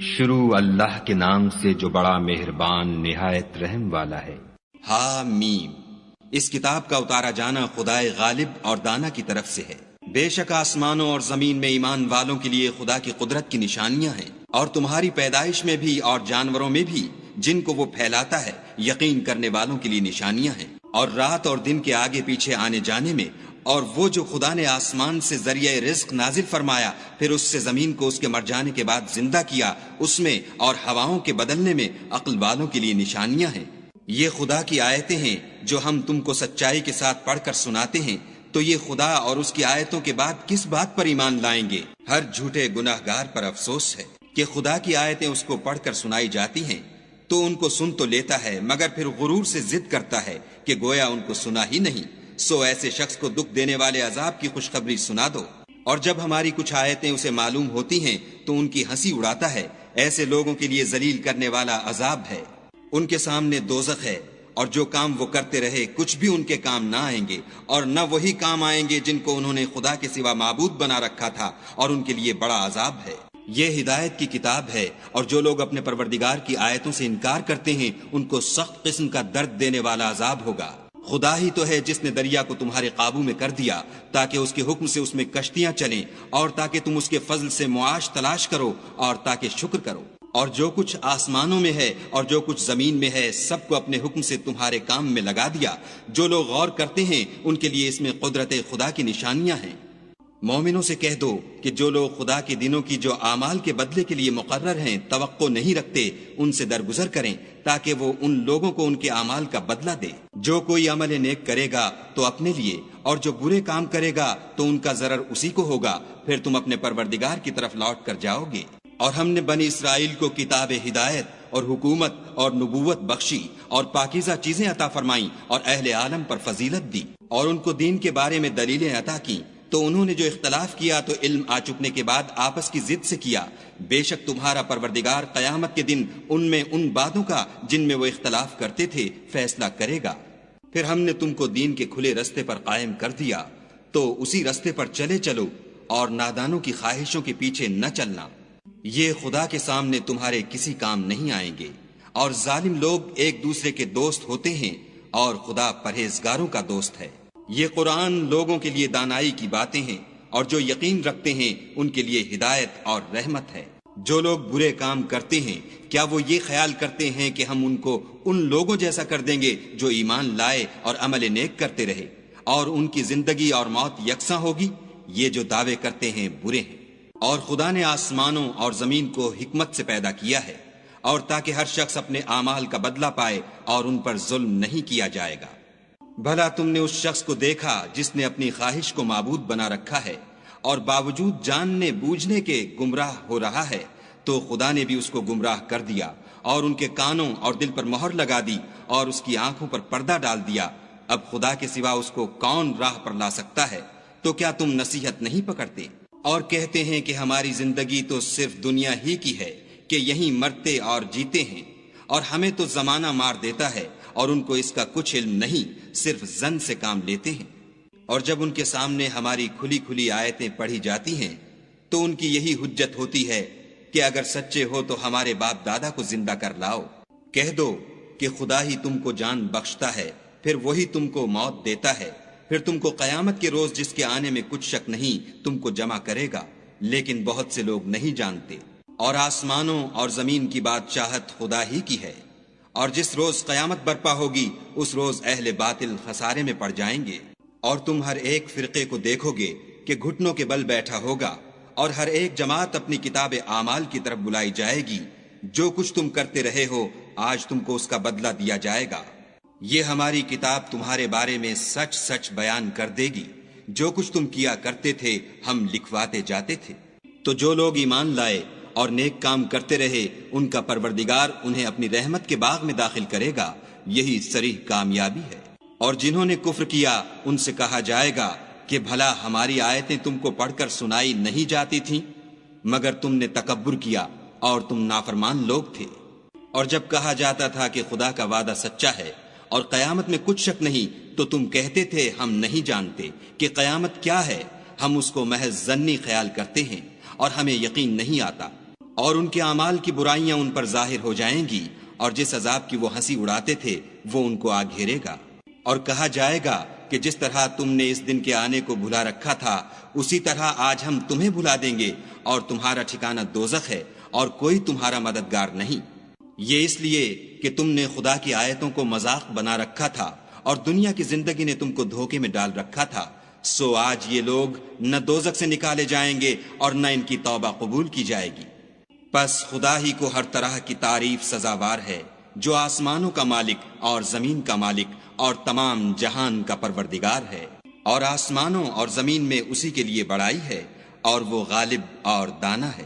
شروع اللہ کے نام سے جو بڑا مہربان نہایت رحم والا ہے۔ حامیم، اس کتاب کا اتارا جانا خدائے غالب اور دانا کی طرف سے ہے۔ بے شک آسمانوں اور زمین میں ایمان والوں کے لیے خدا کی قدرت کی نشانیاں ہیں، اور تمہاری پیدائش میں بھی اور جانوروں میں بھی جن کو وہ پھیلاتا ہے یقین کرنے والوں کے لیے نشانیاں ہیں، اور رات اور دن کے آگے پیچھے آنے جانے میں، اور وہ جو خدا نے آسمان سے ذریعہ رزق نازل فرمایا، پھر اس سے زمین کو اس کے مر جانے کے بعد زندہ کیا، اس میں اور ہواؤں کے بدلنے میں عقل والوں کے لیے نشانیاں ہیں۔ یہ خدا کی آیتیں ہیں جو ہم تم کو سچائی کے ساتھ پڑھ کر سناتے ہیں، تو یہ خدا اور اس کی آیتوں کے بعد کس بات پر ایمان لائیں گے؟ ہر جھوٹے گناہگار پر افسوس ہے کہ خدا کی آیتیں اس کو پڑھ کر سنائی جاتی ہیں تو ان کو سن تو لیتا ہے، مگر پھر غرور سے ضد کرتا ہے کہ گویا ان کو سنا ہی نہیں۔ سو ایسے شخص کو دکھ دینے والے عذاب کی خوشخبری سنا دو، اور جب ہماری کچھ آیتیں اسے معلوم ہوتی ہیں تو ان کی ہنسی اڑاتا ہے۔ ایسے لوگوں کے لیے ذلیل کرنے والا عذاب ہے، ان کے سامنے دوزخ ہے، اور جو کام وہ کرتے رہے کچھ بھی ان کے کام نہ آئیں گے، اور نہ وہی کام آئیں گے جن کو انہوں نے خدا کے سوا معبود بنا رکھا تھا، اور ان کے لیے بڑا عذاب ہے۔ یہ ہدایت کی کتاب ہے، اور جو لوگ اپنے پروردگار کی آیتوں سے انکار کرتے ہیں ان کو سخت قسم کا درد دینے والا عذاب ہوگا۔ خدا ہی تو ہے جس نے دریا کو تمہارے قابو میں کر دیا تاکہ اس کے حکم سے اس میں کشتیاں چلیں، اور تاکہ تم اس کے فضل سے معاش تلاش کرو، اور تاکہ شکر کرو۔ اور جو کچھ آسمانوں میں ہے اور جو کچھ زمین میں ہے سب کو اپنے حکم سے تمہارے کام میں لگا دیا۔ جو لوگ غور کرتے ہیں ان کے لیے اس میں قدرت خدا کی نشانیاں ہیں۔ مومنوں سے کہہ دو کہ جو لوگ خدا کے دنوں کی جو اعمال کے بدلے کے لیے مقرر ہیں توقع نہیں رکھتے، ان سے درگزر کریں تاکہ وہ ان لوگوں کو ان کے اعمال کا بدلہ دے۔ جو کوئی عمل نیک کرے گا تو اپنے لیے، اور جو برے کام کرے گا تو ان کا ضرر اسی کو ہوگا، پھر تم اپنے پروردگار کی طرف لوٹ کر جاؤ گے۔ اور ہم نے بنی اسرائیل کو کتاب ہدایت اور حکومت اور نبوت بخشی، اور پاکیزہ چیزیں عطا فرمائیں، اور اہل عالم پر فضیلت دی، اور ان کو دین کے بارے میں دلیلیں عطا کی۔ تو انہوں نے جو اختلاف کیا تو علم آ چکنے کے بعد آپس کی ضد سے کیا۔ بے شک تمہارا پروردگار قیامت کے دن ان میں ان باتوں کا جن میں وہ اختلاف کرتے تھے فیصلہ کرے گا۔ پھر ہم نے تم کو دین کے کھلے رستے پر قائم کر دیا، تو اسی رستے پر چلے چلو، اور نادانوں کی خواہشوں کے پیچھے نہ چلنا۔ یہ خدا کے سامنے تمہارے کسی کام نہیں آئیں گے، اور ظالم لوگ ایک دوسرے کے دوست ہوتے ہیں، اور خدا پرہیزگاروں کا دوست ہے۔ یہ قرآن لوگوں کے لیے دانائی کی باتیں ہیں، اور جو یقین رکھتے ہیں ان کے لیے ہدایت اور رحمت ہے۔ جو لوگ برے کام کرتے ہیں کیا وہ یہ خیال کرتے ہیں کہ ہم ان کو ان لوگوں جیسا کر دیں گے جو ایمان لائے اور عمل نیک کرتے رہے، اور ان کی زندگی اور موت یکساں ہوگی؟ یہ جو دعوے کرتے ہیں برے ہیں۔ اور خدا نے آسمانوں اور زمین کو حکمت سے پیدا کیا ہے، اور تاکہ ہر شخص اپنے اعمال کا بدلہ پائے، اور ان پر ظلم نہیں کیا جائے گا۔ بھلا تم نے اس شخص کو دیکھا جس نے اپنی خواہش کو معبود بنا رکھا ہے، اور باوجود جاننے بوجھنے کے گمراہ ہو رہا ہے، تو خدا نے بھی اس کو گمراہ کر دیا، اور ان کے کانوں اور دل پر مہر لگا دی، اور اس کی آنکھوں پر پردہ ڈال دیا۔ اب خدا کے سوا اس کو کون راہ پر لا سکتا ہے؟ تو کیا تم نصیحت نہیں پکڑتے؟ اور کہتے ہیں کہ ہماری زندگی تو صرف دنیا ہی کی ہے، کہ یہیں مرتے اور جیتے ہیں، اور ہمیں تو زمانہ مار دیتا ہے، اور ان کو اس کا کچھ علم نہیں، صرف ظن سے کام لیتے ہیں۔ اور جب ان کے سامنے ہماری کھلی کھلی آیتیں پڑھی جاتی ہیں تو ان کی یہی حجت ہوتی ہے کہ اگر سچے ہو تو ہمارے باپ دادا کو زندہ کر لاؤ۔ کہہ دو کہ خدا ہی تم کو جان بخشتا ہے، پھر وہی تم کو موت دیتا ہے، پھر تم کو قیامت کے روز جس کے آنے میں کچھ شک نہیں تم کو جمع کرے گا، لیکن بہت سے لوگ نہیں جانتے۔ اور آسمانوں اور زمین کی بادشاہت خدا ہی کی ہے، اور جس روز قیامت برپا ہوگی اس روز اہل باطل خسارے میں پڑ جائیں گے۔ اور تم ہر ایک فرقے کو دیکھو گے کہ گھٹنوں کے بل بیٹھا ہوگا، اور ہر ایک جماعت اپنی کتاب اعمال کی طرف بلائی جائے گی۔ جو کچھ تم کرتے رہے ہو آج تم کو اس کا بدلہ دیا جائے گا۔ یہ ہماری کتاب تمہارے بارے میں سچ سچ بیان کر دے گی، جو کچھ تم کیا کرتے تھے ہم لکھواتے جاتے تھے۔ تو جو لوگ ایمان لائے اور نیک کام کرتے رہے ان کا پروردگار انہیں اپنی رحمت کے باغ میں داخل کرے گا، یہی صریح کامیابی ہے۔ اور جنہوں نے کفر کیا ان سے کہا جائے گا کہ بھلا ہماری آیتیں تم کو پڑھ کر سنائی نہیں جاتی تھیں؟ مگر تم نے تکبر کیا اور تم نافرمان لوگ تھے۔ اور جب کہا جاتا تھا کہ خدا کا وعدہ سچا ہے اور قیامت میں کچھ شک نہیں، تو تم کہتے تھے ہم نہیں جانتے کہ قیامت کیا ہے، ہم اس کو محض ظنی خیال کرتے ہیں اور ہمیں یقین نہیں آتا۔ اور ان کے اعمال کی برائیاں ان پر ظاہر ہو جائیں گی، اور جس عذاب کی وہ ہنسی اڑاتے تھے وہ ان کو آ گھیرے گا۔ اور کہا جائے گا کہ جس طرح تم نے اس دن کے آنے کو بھلا رکھا تھا اسی طرح آج ہم تمہیں بھلا دیں گے، اور تمہارا ٹھکانہ دوزخ ہے اور کوئی تمہارا مددگار نہیں۔ یہ اس لیے کہ تم نے خدا کی آیتوں کو مذاق بنا رکھا تھا اور دنیا کی زندگی نے تم کو دھوکے میں ڈال رکھا تھا، سو آج یہ لوگ نہ دوزخ سے نکالے جائیں گے اور نہ ان کی توبہ قبول کی جائے گی۔ پس خدا ہی کو ہر طرح کی تعریف سزاوار ہے، جو آسمانوں کا مالک اور زمین کا مالک اور تمام جہان کا پروردگار ہے، اور آسمانوں اور زمین میں اسی کے لیے بڑائی ہے، اور وہ غالب اور دانا ہے۔